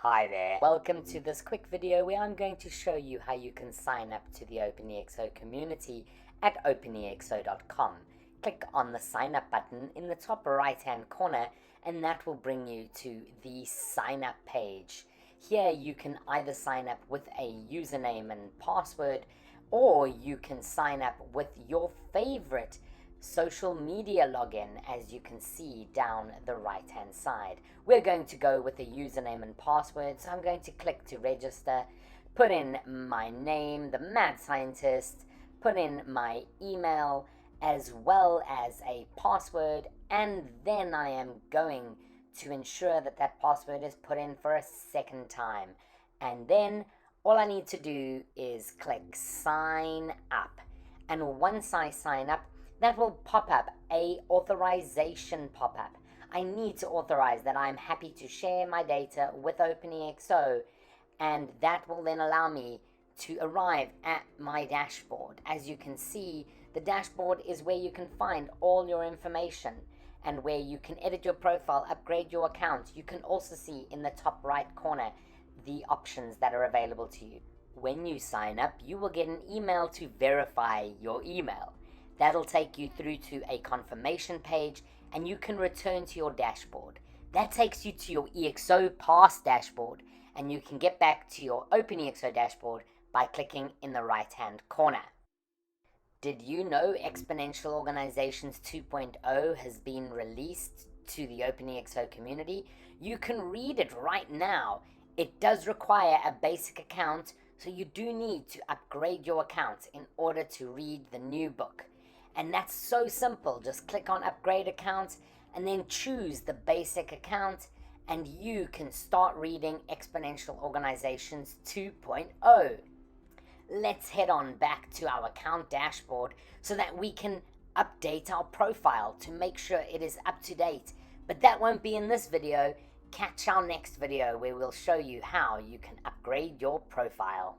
Hi there, welcome to this quick video where I'm going to show you how you can sign up to the OpenExO community at openexo.com. Click on the sign up button in the top right hand corner and that will bring you to the sign up page. Here you can either sign up with a username and password, or you can sign up with your favorite social media login, as you can see down the right hand side. We're going to go with a username and password, so I'm going to click to register, put in my name, the mad scientist, put in my email as well as a password, and then I am going to ensure that that password is put in for a second time. And then all I need to do is click sign up, and once I sign up, that will pop up a authorization pop-up. I need to authorize that I'm happy to share my data with OpenExO, and that will then allow me to arrive at my dashboard. As you can see, the dashboard is where you can find all your information and where you can edit your profile, upgrade your account. You can also see in the top right corner the options that are available to you. When you sign up, you will get an email to verify your email. That'll take you through to a confirmation page and you can return to your dashboard. That takes you to your EXO Pass dashboard, and you can get back to your OpenExO dashboard by clicking in the right hand corner. Did you know Exponential Organizations 2.0 has been released to the OpenExO community? You can read it right now. It does require a basic account, so you do need to upgrade your account in order to read the new book. And that's so simple. Just click on upgrade account and then choose the basic account, and you can start reading Exponential Organizations 2.0. Let's head on back to our account dashboard so that we can update our profile to make sure it is up to date. But that won't be in this video. Catch our next video where we'll show you how you can upgrade your profile.